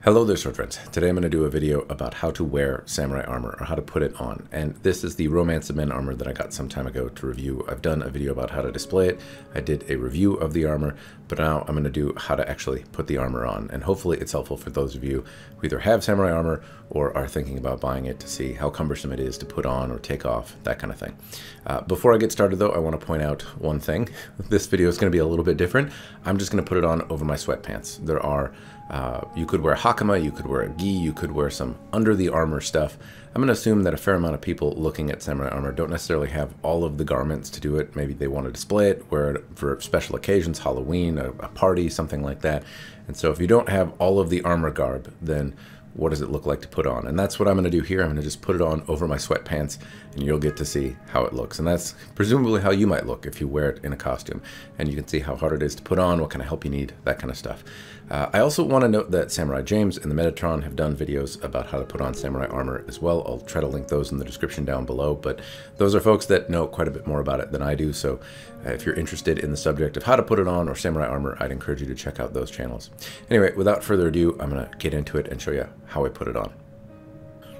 Hello there, sword friends. Today I'm going to do a video about how to wear samurai armor, or how to put it on. And this is the Romance of Men armor that I got some time ago to review. I've done a video about how to display it. I did a review of the armor, but now I'm going to do how to actually put the armor on. And hopefully it's helpful for those of you who either have samurai armor or are thinking about buying it, to see how cumbersome it is to put on or take off, that kind of thing. Before I get started though, I want to point out one thing. This video is going to be a little bit different. I'm just going to put it on over my sweatpants. There are you could wear hakama, you could wear a gi, you could wear some under the armor stuff. I'm going to assume that a fair amount of people looking at samurai armor don't necessarily have all of the garments to do it. Maybe they want to display it, wear it for special occasions, Halloween, a party, something like that. And so if you don't have all of the armor garb, then what does it look like to put on? And that's what I'm going to do here. I'm going to just put it on over my sweatpants, and you'll get to see how it looks. And that's presumably how you might look if you wear it in a costume. And you can see how hard it is to put on, what kind of help you need, that kind of stuff. I also want to note that Samurai James and the Metatron have done videos about how to put on samurai armor as well. I'll try to link those in the description down below, but those are folks that know quite a bit more about it than I do. So if you're interested in the subject of how to put it on or samurai armor, I'd encourage you to check out those channels. Anyway, without further ado, I'm going to get into it and show you how I put it on.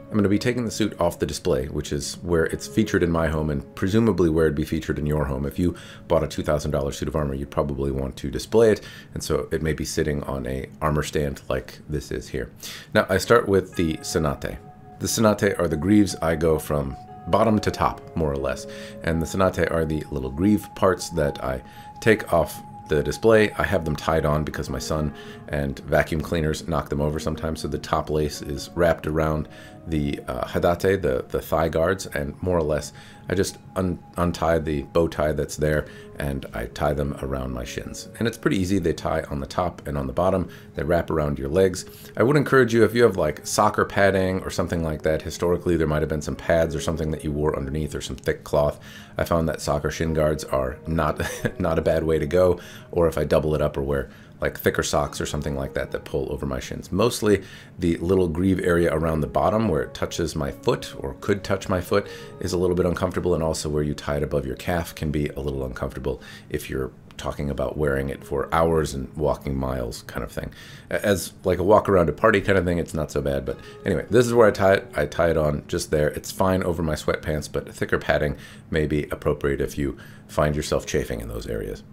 I'm going to be taking the suit off the display, which is where it's featured in my home and presumably where it'd be featured in your home. If you bought a $2,000 suit of armor, you'd probably want to display it, and so it may be sitting on a armor stand like this is here. Now, I start with the Sonate. The Sonate are the greaves. I go from bottom to top, more or less, and the Sonate are the little greave parts that I take off the display. I have them tied on because my son and vacuum cleaners knock them over sometimes, so the top lace is wrapped around the hadate, the thigh guards, and more or less I just untie the bow tie that's there and I tie them around my shins. And it's pretty easy. They tie on the top and on the bottom. They wrap around your legs. I would encourage you, if you have like soccer padding or something like that, historically there might have been some pads or something that you wore underneath, or some thick cloth. I found that soccer shin guards are not a bad way to go, or if I double it up or wear like thicker socks or something like that that pull over my shins. Mostly the little greave area around the bottom where it touches my foot, or could touch my foot, is a little bit uncomfortable, and also where you tie it above your calf can be a little uncomfortable if you're talking about wearing it for hours and walking miles, kind of thing. As like a walk around a party kind of thing, it's not so bad. But anyway, this is where I tie it. I tie it on just there. It's fine over my sweatpants, but thicker padding may be appropriate if you find yourself chafing in those areas.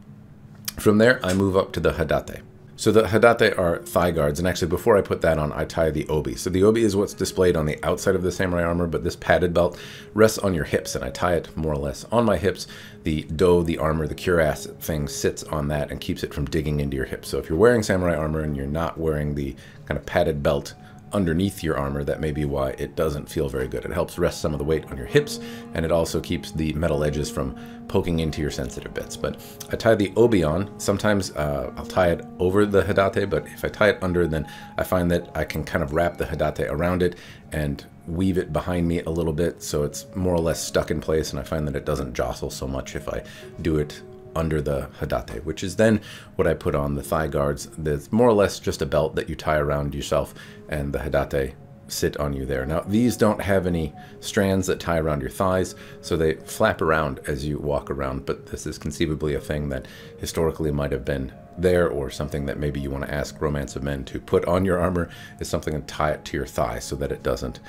From there, I move up to the hadate. So the hadate are thigh guards, and actually before I put that on, I tie the obi. So the obi is what's displayed on the outside of the samurai armor, but this padded belt rests on your hips, and I tie it more or less on my hips. The do, the armor, the cuirass thing sits on that and keeps it from digging into your hips. So if you're wearing samurai armor and you're not wearing the kind of padded belt underneath your armor, that may be why it doesn't feel very good. It helps rest some of the weight on your hips, and it also keeps the metal edges from poking into your sensitive bits. But I tie the obi on. Sometimes I'll tie it over the hadate, but if I tie it under, then I find that I can kind of wrap the hadate around it and weave it behind me a little bit, so it's more or less stuck in place, and I find that it doesn't jostle so much if I do it under the hadate, which is then what I put on the thigh guards. That's more or less just a belt that you tie around yourself, and the hadate sit on you there. Now, these don't have any strands that tie around your thighs, so they flap around as you walk around, but this is conceivably a thing that historically might have been there, or something that maybe you want to ask Romance of Men to put on your armor, is something to tie it to your thigh so that it doesn't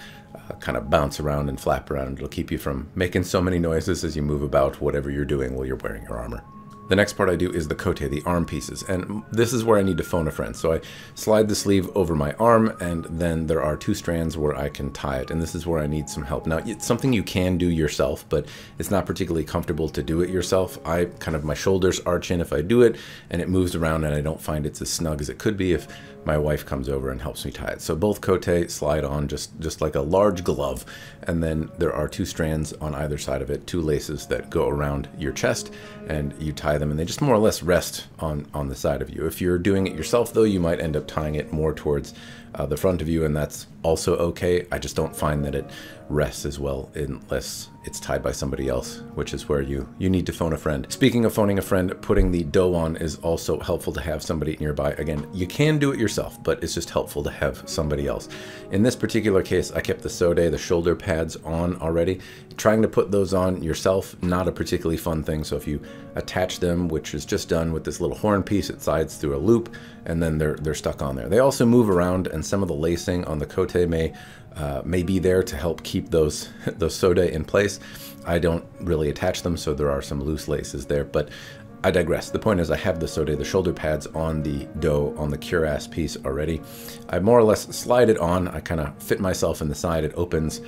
kind of bounce around and flap around. It'll keep you from making so many noises as you move about whatever you're doing while you're wearing your armor. The next part I do is the kote, the arm pieces, and this is where I need to phone a friend. So I slide the sleeve over my arm, and then there are two strands where I can tie it, and this is where I need some help. Now, it's something you can do yourself, but it's not particularly comfortable to do it yourself. My shoulders arch in if I do it, and it moves around, and I don't find it's as snug as it could be if my wife comes over and helps me tie it. So both kote slide on just like a large glove, and then there are two strands on either side of it, two laces that go around your chest, and you tie them, and they just more or less rest on the side of you. If you're doing it yourself, though, you might end up tying it more towards the front of you, and that's also okay. I just don't find that it rests as well unless it's tied by somebody else, which is where you need to phone a friend. Speaking of phoning a friend, putting the do on is also helpful to have somebody nearby. Again, you can do it yourself, but it's just helpful to have somebody else. In this particular case, I kept the sode, the shoulder pads, on already. Trying to put those on yourself, not a particularly fun thing. So if you attach them, which is just done with this little horn piece. It slides through a loop, and then they're stuck on there. They also move around, and some of the lacing on the cote may be there to help keep those Sonate in place. I don't really attach them, so there are some loose laces there, but I digress. The point is I have the Sonate, the shoulder pads on the dough, on the cuirass piece already. I more or less slide it on. I kind of fit myself in the side. It opens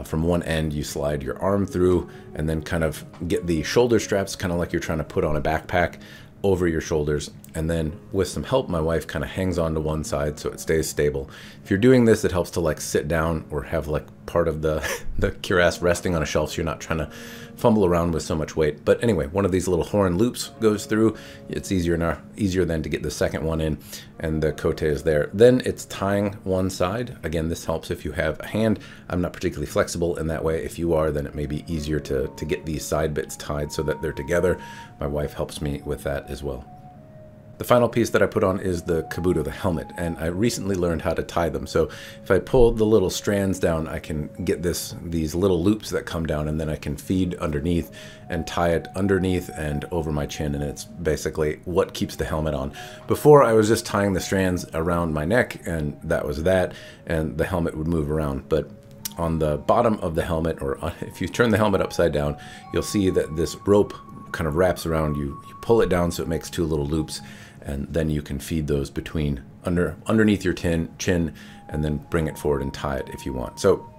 from one end. You slide your arm through and then kind of get the shoulder straps, kind of like you're trying to put on a backpack, over your shoulders. And then with some help, my wife kind of hangs on to one side so it stays stable. If you're doing this, it helps to like sit down or have like part of the cuirass resting on a shelf so you're not trying to fumble around with so much weight. But anyway, one of these little horn loops goes through. It's easier than to get the second one in, and the cote is there. Then it's tying one side. Again, this helps if you have a hand. I'm not particularly flexible in that way. If you are, then it may be easier to get these side bits tied so that they're together. My wife helps me with that as well. The final piece that I put on is the kabuto, the helmet, and I recently learned how to tie them. So if I pull the little strands down, I can get these little loops that come down, and then I can feed underneath and tie it underneath and over my chin, and it's basically what keeps the helmet on. Before, I was just tying the strands around my neck, and that was that, and the helmet would move around. But on the bottom of the helmet, or if you turn the helmet upside down, you'll see that this rope kind of wraps around you. You pull it down so it makes two little loops, and then you can feed those between underneath your chin and then bring it forward and tie it if you want. So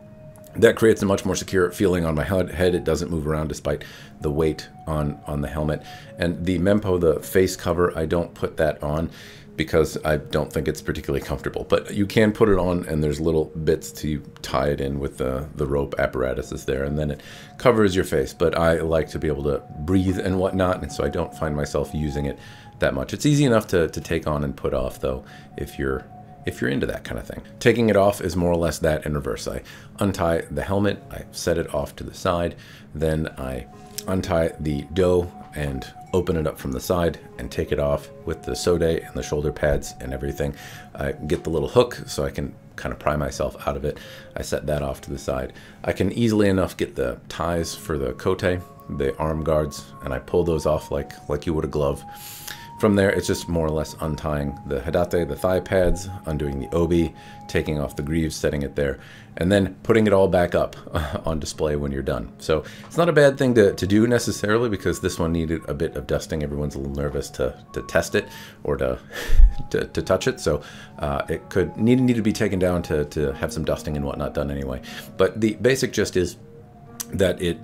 that creates a much more secure feeling on my head. It doesn't move around despite the weight on the helmet. And the mempo, the face cover, I don't put that on because I don't think it's particularly comfortable. But you can put it on, and there's little bits to tie it in with the rope apparatus is there, and then it covers your face. But I like to be able to breathe and whatnot, and so I don't find myself using it that much. It's easy enough to take on and put off, though, if you're into that kind of thing. Taking it off is more or less that in reverse. I untie the helmet, I set it off to the side, then I untie the dough and open it up from the side and take it off with the Sonate and the shoulder pads and everything. I get the little hook so I can kind of pry myself out of it. I set that off to the side. I can easily enough get the ties for the cote, the arm guards, and I pull those off like you would a glove. From there, it's just more or less untying the hadate, the thigh pads, undoing the obi, taking off the greaves, setting it there, and then putting it all back up on display when you're done. So it's not a bad thing to do necessarily, because this one needed a bit of dusting. Everyone's a little nervous to test it or to touch it. So it could need to be taken down to have some dusting and whatnot done anyway. But the basic gist is that it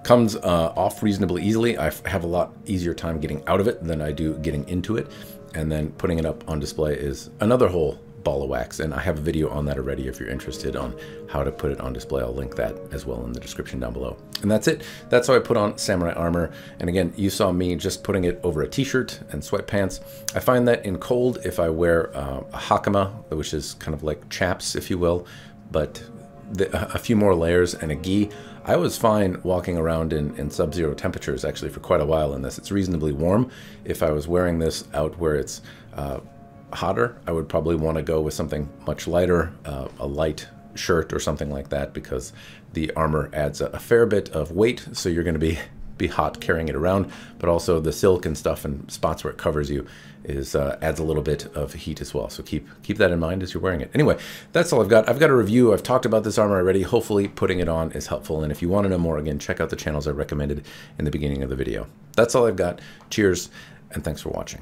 comes off reasonably easily. I have a lot easier time getting out of it than I do getting into it. And then putting it up on display is another whole ball of wax. And I have a video on that already if you're interested on how to put it on display. I'll link that as well in the description down below. And that's it. That's how I put on samurai armor. And again, you saw me just putting it over a t-shirt and sweatpants. I find that in cold, if I wear a hakama, which is kind of like chaps, if you will, but a few more layers and a gi, I was fine walking around in sub-zero temperatures actually for quite a while in this. It's reasonably warm. If I was wearing this out where it's hotter, I would probably want to go with something much lighter, a light shirt or something like that, because the armor adds a fair bit of weight, so you're going to be hot carrying it around, but also the silk and stuff and spots where it covers you adds a little bit of heat as well. So keep that in mind as you're wearing it. Anyway, that's all I've got. I've got a review. I've talked about this armor already. Hopefully putting it on is helpful. And if you want to know more, again, check out the channels I recommended in the beginning of the video. That's all I've got. Cheers, and thanks for watching.